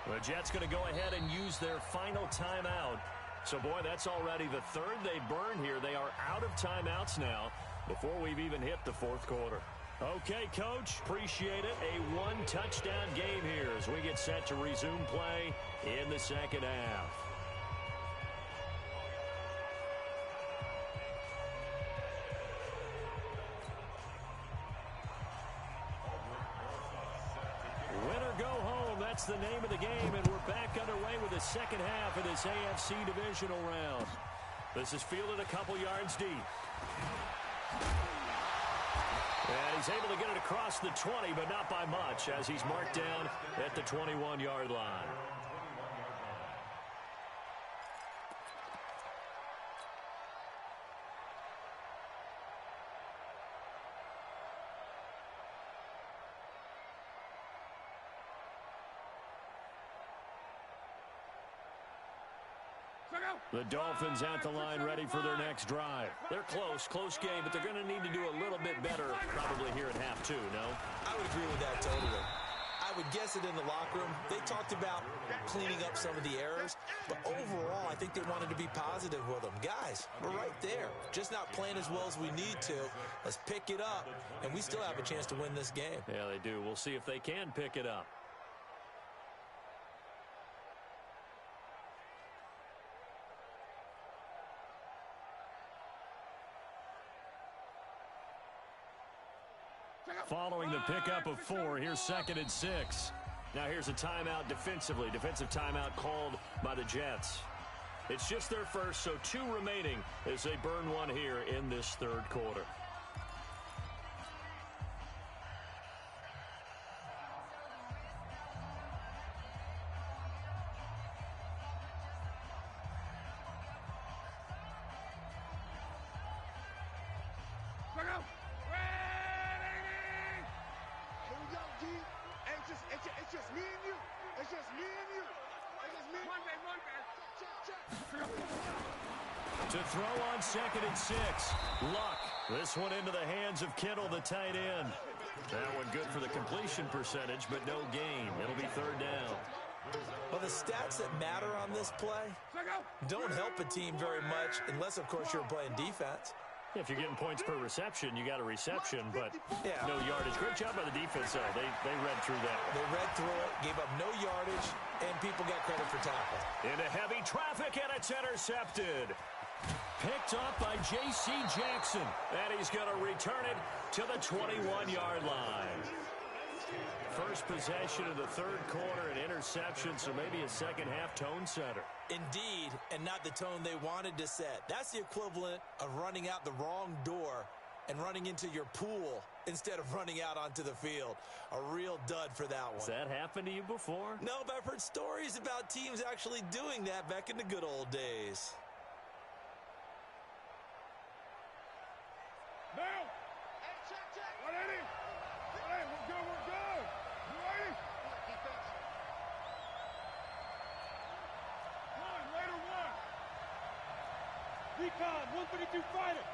The Jets going to go ahead and use their final timeout. So, boy, that's already the third they burn here. They are out of timeouts now before we've even hit the fourth quarter. Okay, Coach, appreciate it. A one-touchdown game here as we get set to resume play in the second half. That's the name of the game, and we're back underway with the second half of this AFC divisional round. This is fielded a couple yards deep. And he's able to get it across the 20, but not by much, as he's marked down at the 21-yard line. The Dolphins at the line ready for their next drive. They're close game, but they're going to need to do a little bit better probably here at half two, no? I would agree with that totally. I would guess it in the locker room. They talked about cleaning up some of the errors, but overall I think they wanted to be positive with them. Guys, we're right there. Just not playing as well as we need to. Let's pick it up, and we still have a chance to win this game. Yeah, they do. We'll see if they can pick it up. Following the pickup of 4, here's second and 6. Now here's a timeout defensively. Defensive timeout called by the Jets. It's just their first, so 2 remaining as they burn one here in this third quarter. It's just me and you. It's just me and you. It's just me. One man. Check. To throw on second and 6. Luck. This one into the hands of Kittle, the tight end. That one good for the completion percentage, but no gain. It'll be third down. Well, the the stats that matter on this play don't help a team very much unless, of course, you're playing defense. If you're getting points per reception, you got a reception, but Yeah. no yardage. Great job by the defense, though. They read through that. They read through it, gave up no yardage, and people got credit for tackle. Into heavy traffic, and it's intercepted. Picked up by J.C. Jackson, and he's going to return it to the 21-yard line. First possession of the third quarter, an interception, so maybe a second-half tone setter. Indeed, and not the tone they wanted to set. That's the equivalent of running out the wrong door and running into your pool instead of running out onto the field. A real dud for that one. Has that happened to you before? No, but I've heard stories about teams actually doing that back in the good old days. Now! Hey, check! 180! 180, we're good! You ready? Defense. One, later one. Recon, 132 fighter.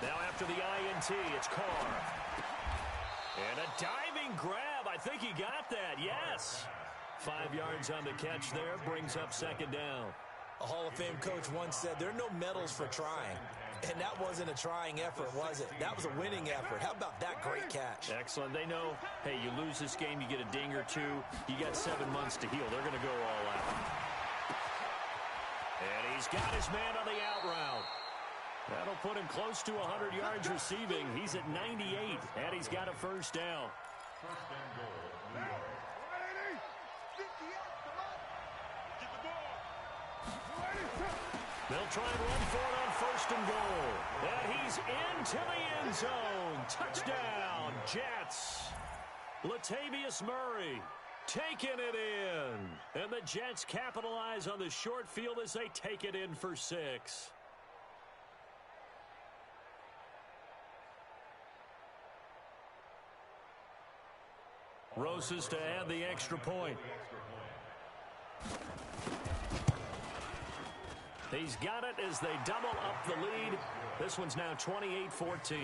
Now after the INT, it's Carr. And a diving grab. I think he got that, yes. 5 yards on the catch there, brings up second down. A Hall of Fame coach once said there are no medals for trying. And that wasn't a trying effort, was it? That was a winning effort. How about that great catch? Excellent. They know, hey, you lose this game, you get a ding or two. You got 7 months to heal. They're going to go all out. And he's got his man on the out route. That'll put him close to 100 yards receiving. He's at 98, and he's got a first down. First and goal, New York. 180! 58, come on! Get the ball! 180! They'll try and run for it on first and goal. And he's into the end zone. Touchdown, Jets. Latavius Murray taking it in. And the Jets capitalize on the short field as they take it in for 6. Rosas to add the extra point. He's got it as they double up the lead. This one's now 28-14.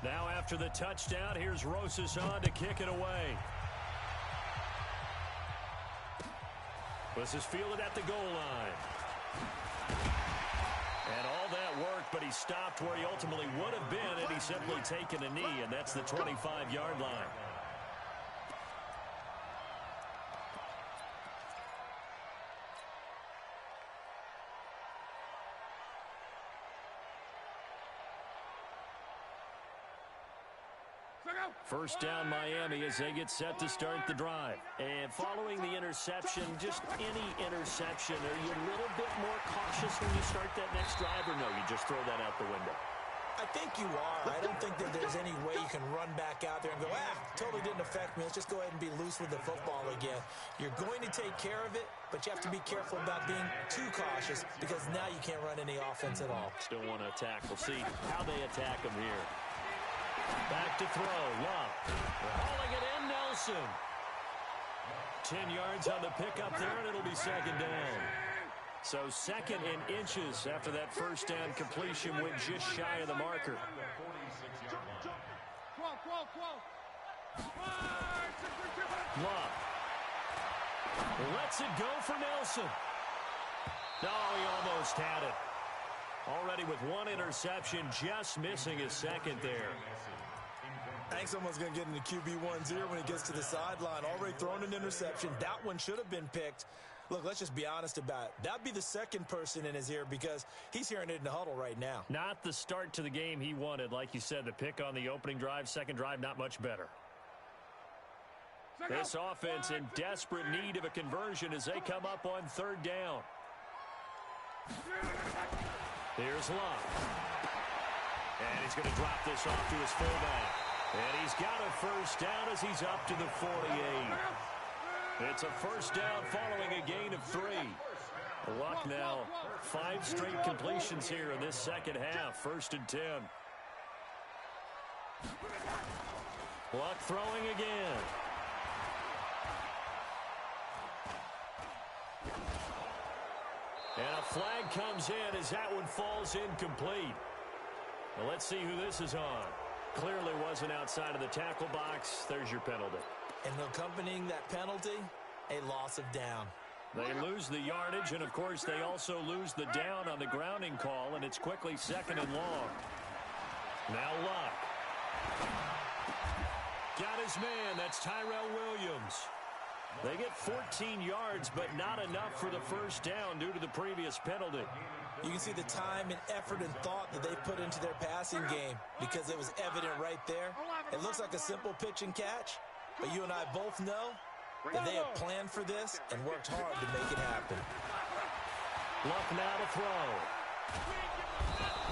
Now after the touchdown, here's Rosas on to kick it away. This is fielded at the goal line. And all that worked, but he stopped where he ultimately would have been had he simply taken a knee, and that's the 25-yard line. First down, Miami, as they get set to start the drive. And following the interception, just any interception, are you a little bit more cautious when you start that next drive, or no, you just throw that out the window? I think you are. I don't think that there's any way you can run back out there and go, totally didn't affect me. Let's just go ahead and be loose with the football again. You're going to take care of it, but you have to be careful about being too cautious because now you can't run any offense at all. Still want to attack. We'll see how they attack him here. Back to throw. Love. Hauling it in, Nelson. 10 yards on the pickup there, and it'll be second down. So second in inches after that first down completion went just shy of the marker. Love. Lets it go for Nelson. Oh, he almost had it. Already with one interception, just missing his second there. I think someone's going to get into QB1's ear when he gets to the sideline. Already thrown an interception. That one should have been picked. Look, let's just be honest about it. That'd be the second person in his ear because he's hearing it in the huddle right now. Not the start to the game he wanted. Like you said, the pick on the opening drive, second drive, not much better. This offense in desperate need of a conversion as they come up on third down. Here's Love. And he's going to drop this off to his fullback. And he's got a first down as he's up to the 48. It's a first down following a gain of 3. Luck now, 5 straight completions here in this second half. 1st and 10. Luck throwing again. And a flag comes in as that one falls incomplete. Well, let's see who this is on. Clearly wasn't outside of the tackle box. There's your penalty. And accompanying that penalty, a loss of down. They lose the yardage, and, of course, they also lose the down on the grounding call, and it's quickly 2nd and long. Now Luck. Got his man. That's Tyrell Williams. They get 14 yards, but not enough for the 1st down due to the previous penalty. You can see the time and effort and thought that they put into their passing game because it was evident right there. It looks like a simple pitch and catch, but you and I both know that they have planned for this and worked hard to make it happen. Luck now to throw.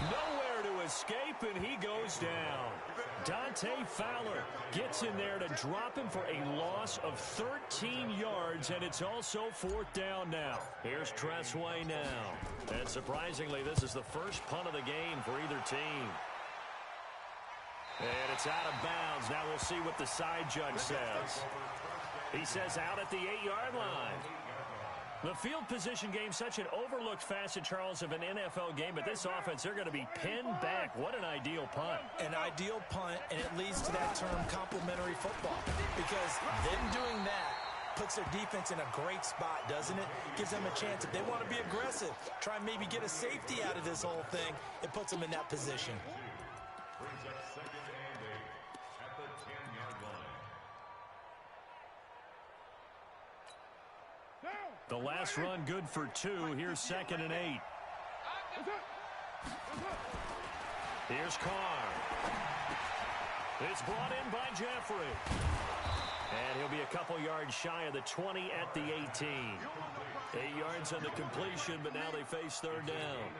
Nowhere to escape, and he goes down. Dante Fowler gets in there to drop him for a loss of 13 yards, and it's also 4th down now. Here's Tressway now. And surprisingly, this is the first punt of the game for either team. And it's out of bounds. Now we'll see what the side judge says. He says out at the 8-yard line. The field position game, such an overlooked facet, Charles, of an NFL game. But this offense, they're going to be pinned back. What an ideal punt. An ideal punt, and it leads to that term complementary football. Because them doing that puts their defense in a great spot, doesn't it? Gives them a chance. If they want to be aggressive, try and maybe get a safety out of this whole thing, it puts them in that position. Brings up 2nd and 8 at the 10-yard line. The last run good for 2. Here's 2nd and 8. Here's Carr. It's brought in by Jeffrey. And he'll be a couple yards shy of the 20 at the 18. 8 yards on the completion, but now they face 3rd down.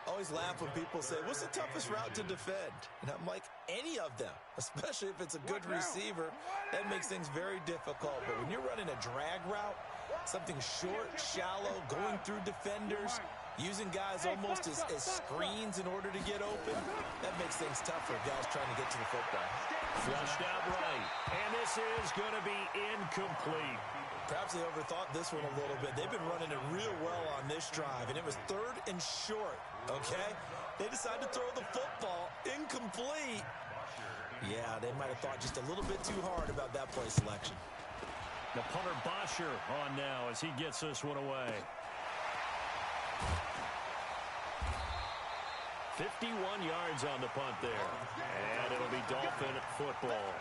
I always laugh when people say, what's the toughest route to defend? And I'm like, any of them, especially if it's a good receiver. That makes things very difficult. But when you're running a drag route, something short, shallow, going through defenders, using guys almost as screens in order to get open, that makes things tough for guys trying to get to the football. Flushed out right. And this is going to be incomplete. Perhaps they overthought this one a little bit. They've been running it real well on this drive, and it was 3rd and short, okay? They decided to throw the football incomplete. Yeah, they might have thought just a little bit too hard about that play selection. The punter Bosher on now as he gets this one away. 51 yards on the punt there. And it'll be Dolphin football.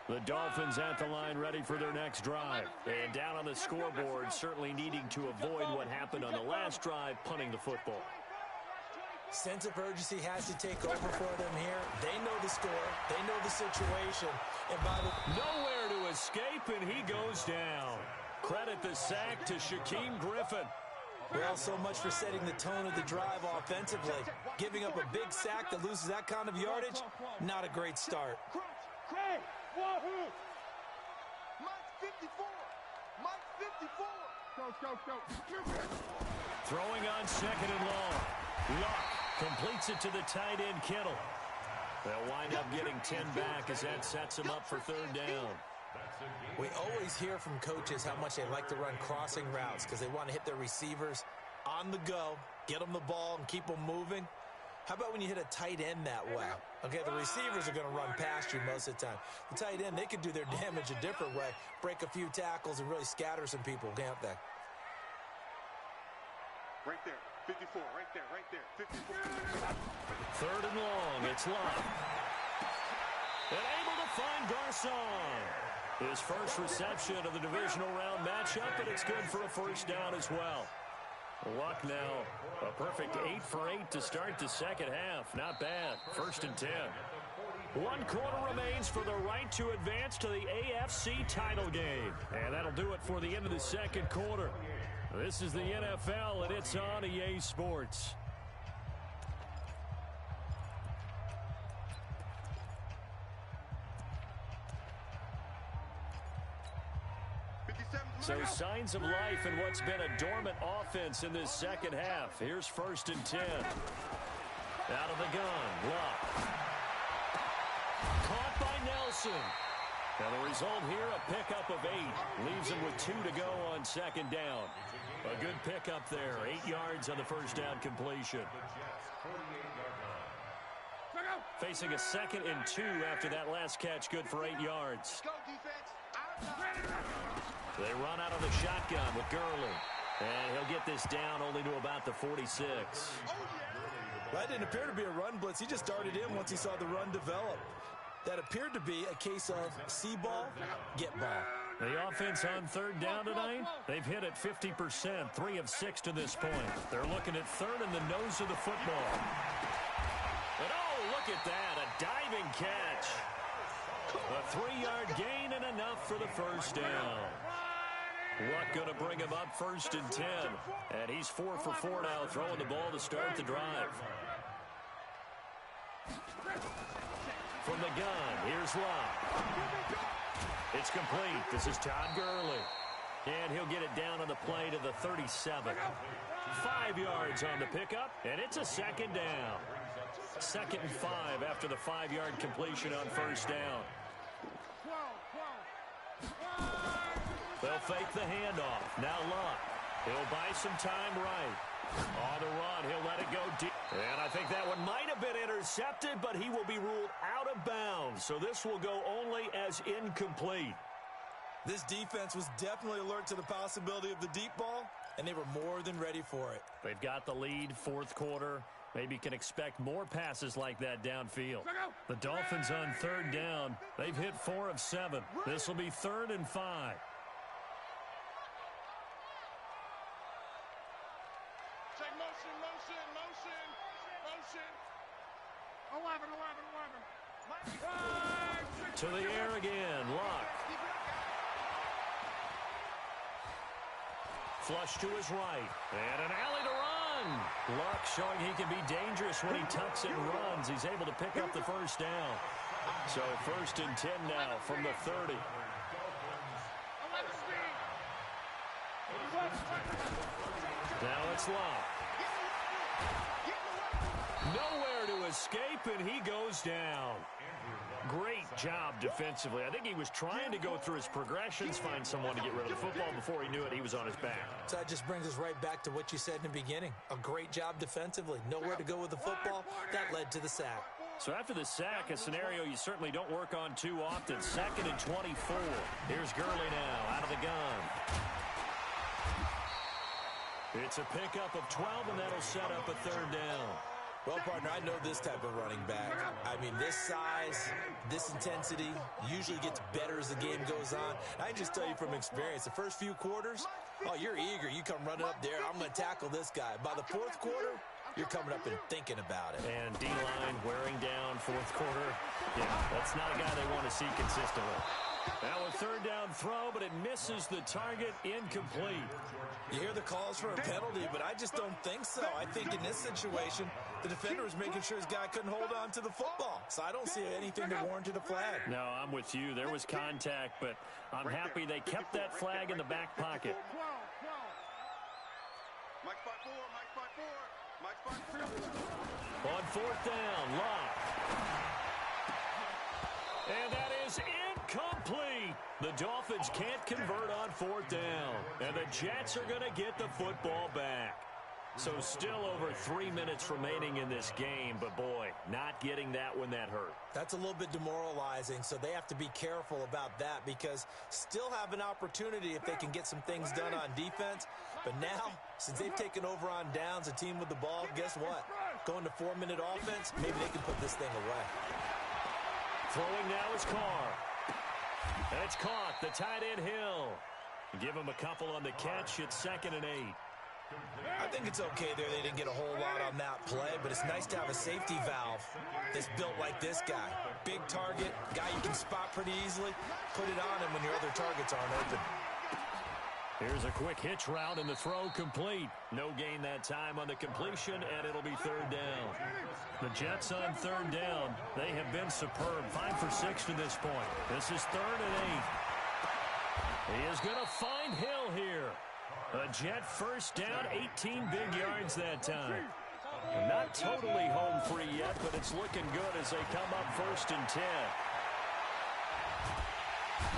The Dolphins at the line ready for their next drive. And down on the scoreboard, certainly needing to avoid what happened on the last drive, punting the football. Sense of urgency has to take over for them here. They know the score. They know the situation. And by the nowhere to escape, and he goes down. Credit the sack to Shaquem Griffin. Well, so much for setting the tone of the drive offensively. Giving up a big sack that loses that kind of yardage, not a great start. Craig, Wahoo! Mike 54! Mike 54! Go. Throwing on 2nd and long. Luck completes it to the tight end, Kittle. They'll wind up getting 10 back as that sets them up for 3rd down. We always hear from coaches how much they like to run crossing routes because they want to hit their receivers on the go, get them the ball, and keep them moving. How about when you hit a tight end that way? Okay, the receivers are going to run past you most of the time. The tight end, they can do their damage a different way, break a few tackles and really scatter some people, can't they? Right there, 54, right there, 54. 3rd and long, it's Luck. And able to find Garcon. His first reception of the divisional round matchup, and it's good for a 1st down as well. Luck now, a perfect 8 for 8 to start the second half. Not bad. 1st and 10. 1 quarter remains for the right to advance to the AFC title game. And that'll do it for the end of the second quarter. This is the NFL, and it's on EA Sports. So signs of life in what's been a dormant offense in this second half. Here's 1st and 10. Out of the gun, Luck. Caught by Nelson. And the result here, a pickup of 8. Leaves him with 2 to go on 2nd down. A good pickup there. 8 yards on the 1st down completion. Facing a 2nd and 2 after that last catch. Good for 8 yards. They run out of the shotgun with Gurley. And he'll get this down only to about the 46. That didn't appear to be a run blitz. He just darted in once he saw the run develop. That appeared to be a case of see ball, get ball. The offense on 3rd down tonight, they've hit it 50%, 3 of 6 to this point. They're looking at 3rd in the nose of the football. But oh, look at that, a diving catch. A 3-yard gain and enough for the 1st down. Luck going to bring him up 1st and 10. And he's 4 for 4 now, throwing the ball to start the drive. From the gun, here's Luck. It's complete. This is Todd Gurley. And he'll get it down on the play to the 37. 5 yards on the pickup, and it's a 2nd down. 2nd and 5 after the 5-yard completion on 1st down. They'll fake the handoff. Now Luck. He'll buy some time right. On the run, he'll let it go deep. And I think that one might have been intercepted, but he will be ruled out of bounds. So this will go only as incomplete. This defense was definitely alert to the possibility of the deep ball, and they were more than ready for it. They've got the lead, 4th quarter. Maybe can expect more passes like that downfield. The Dolphins on 3rd down. They've hit 4 of 7. This will be 3rd and 5. Take motion, motion, motion, motion. 11. To the air again, Luck. Flush to his right. And an alley to run. Luck showing he can be dangerous when he tucks and runs. He's able to pick up the 1st down. So 1st and 10 now from the 30. Now it's Luck. Nowhere to escape, and he goes down. Great job defensively. I think he was trying to go through his progressions, find someone to get rid of the football. Before he knew it, he was on his back. So that just brings us right back to what you said in the beginning. A great job defensively. Nowhere to go with the football. That led to the sack. So after the sack, a scenario you certainly don't work on too often. 2nd and 24. Here's Gurley now out of the gun. It's a pickup of 12, and that'll set up a 3rd down. Well, partner, I know this type of running back. I mean, this size, this intensity usually gets better as the game goes on. I can just tell you from experience, the first few quarters, oh, you're eager. You come running up there, I'm going to tackle this guy. By the 4th quarter, you're coming up and thinking about it. And D-line wearing down 4th quarter. Yeah, that's not a guy they want to see consistently. Now a 3rd down throw, but it misses the target, incomplete. You hear the calls for a penalty, but I just don't think so. I think in this situation, the defender was making sure his guy couldn't hold on to the football. So I don't see anything to warrant a flag. No, I'm with you. There was contact, but I'm happy they kept that flag in the back pocket. Mike spot 4, Mike spot 4, Mike spot 4. On 4th down, Luck. And that is incomplete. The Dolphins can't convert on 4th down. And the Jets are going to get the football back. So still over 3 minutes remaining in this game. But, boy, not getting that one that hurt. That's a little bit demoralizing, so they have to be careful about that because still have an opportunity if they can get some things done on defense. But now, since they've taken over on downs, a team with the ball, guess what? Going to 4-minute offense, maybe they can put this thing away. Throwing now is Carr. And it's caught. The tight end Hill. Give him a couple on the catch. It's 2nd and 8. I think it's okay there. They didn't get a whole lot on that play, but it's nice to have a safety valve that's built like this guy. Big target, guy you can spot pretty easily. Put it on him when your other targets aren't open. Here's a quick hitch route, and the throw complete. No gain that time on the completion, and it'll be 3rd down. The Jets on 3rd down. They have been superb. 5 for 6 to this point. This is 3rd and 8. He is going to find Hill. A Jet first down, 18 big yards that time. Not totally home free yet, but it's looking good as they come up 1st and 10.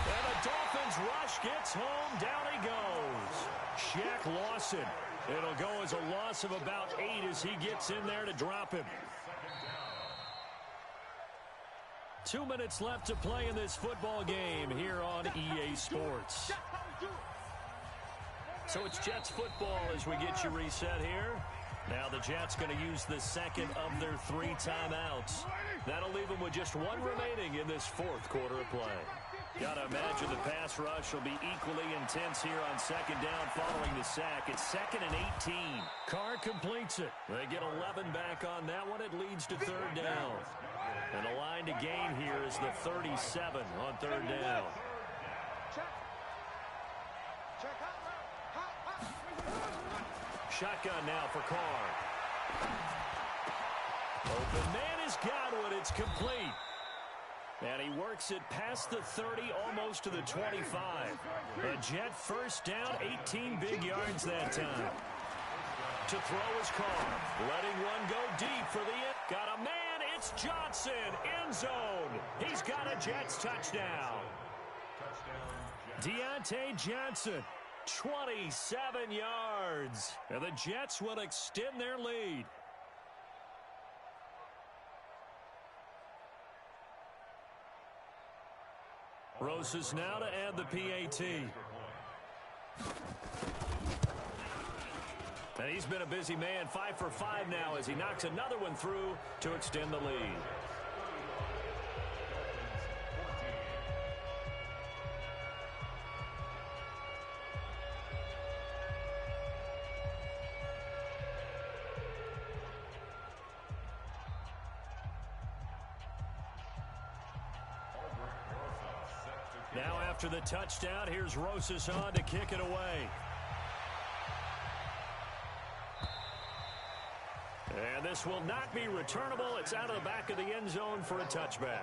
And the Dolphins rush gets home. Down he goes. Shaq Lawson. It'll go as a loss of about 8 as he gets in there to drop him. 2 minutes left to play in this football game here on EA Sports. So it's Jets football as we get you reset here. Now the Jets going to use the second of their 3 timeouts. That'll leave them with just 1 remaining in this 4th quarter of play. Got to imagine the pass rush will be equally intense here on 2nd down following the sack. It's 2nd and 18. Carr completes it. They get 11 back on that one. It leads to 3rd down. And the line to gain here is the 37 on 3rd down. Shotgun now for Carr. Open man has got one. It's complete. And he works it past the 30, almost to the 25. A Jet first down, 18 big yards that time. To throw is Carr. Letting one go deep for the end. Got a man. It's Johnson. End zone. He's got a Jets touchdown. Deontay Johnson. 27 yards. And the Jets will extend their lead. Roses now to add the PAT. And he's been a busy man, 5 for 5 now as he knocks another one through to extend the lead. Now after the touchdown, here's Rosas on to kick it away. And this will not be returnable. It's out of the back of the end zone for a touchback.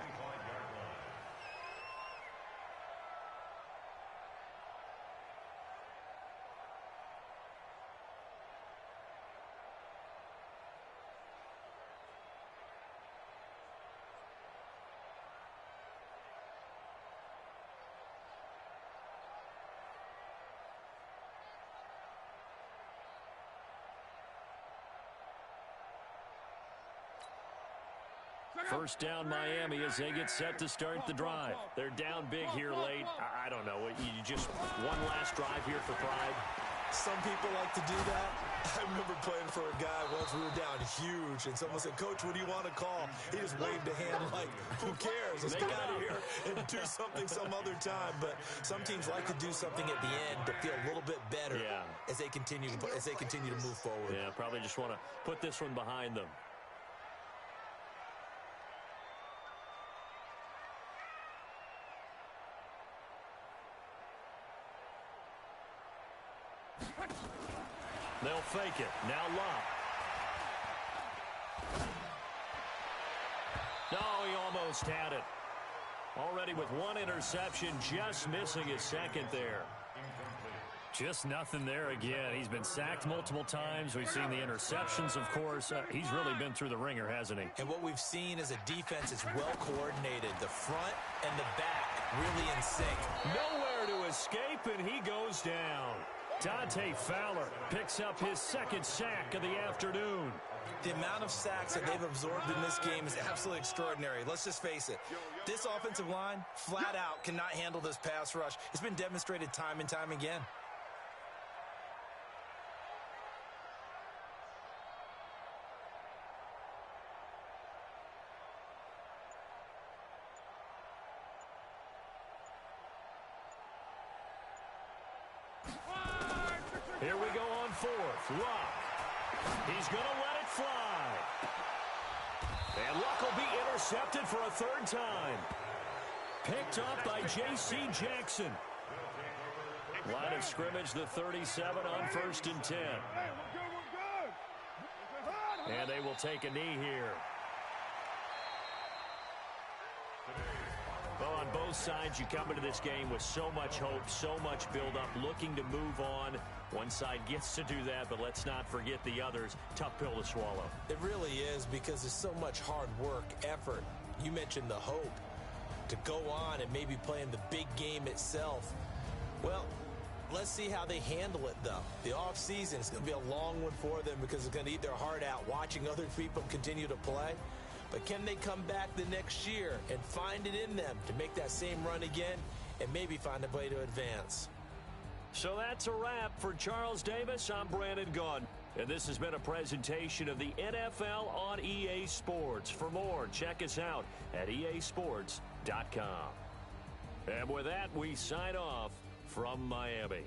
First down Miami as they get set to start the drive. They're down big here late. I don't know. You just one last drive here for pride. Some people like to do that. I remember playing for a guy once. We were down huge, and someone said, "Coach, what do you want to call?" He just waved a hand like, "Who cares? Let's get out of here and do something some other time." But some teams like to do something at the end to feel a little bit better as they continue to move forward. Yeah, probably just want to put this one behind them. They'll fake it. Now Locke. No, he almost had it. Already with 1 interception, just missing his 2nd there. Just nothing there again. He's been sacked multiple times. We've seen the interceptions, of course. He's really been through the ringer, hasn't he? And what we've seen is a defense is well coordinated. The front and the back really in sync. Nowhere to escape, and he goes down. Dante Fowler picks up his 2nd sack of the afternoon. The amount of sacks that they've absorbed in this game is absolutely extraordinary. Let's just face it. This offensive line, flat out, cannot handle this pass rush. It's been demonstrated time and time again. Here we go on 4th. Luck. He's going to let it fly. And Luck will be intercepted for a 3rd time. Picked up by J.C. Jackson. Line of scrimmage, the 37 on 1st and 10. And they will take a knee here. Well, on both sides, you come into this game with so much hope, so much build-up, looking to move on. One side gets to do that, but let's not forget the others. Tough pill to swallow. It really is, because there's so much hard work, effort. You mentioned the hope to go on and maybe play in the big game itself. Well, let's see how they handle it, though. The offseason is going to be a long one for them because it's going to eat their heart out watching other people continue to play. But can they come back the next year and find it in them to make that same run again and maybe find a way to advance? So that's a wrap for Charles Davis. I'm Brandon Gunn. And this has been a presentation of the NFL on EA Sports. For more, check us out at easports.com. And with that, we sign off from Miami.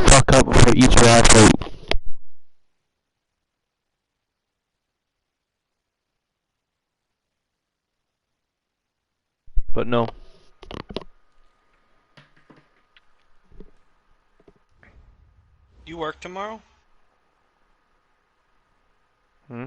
fuck up before you eat your ass out. But no. You work tomorrow? Hmm?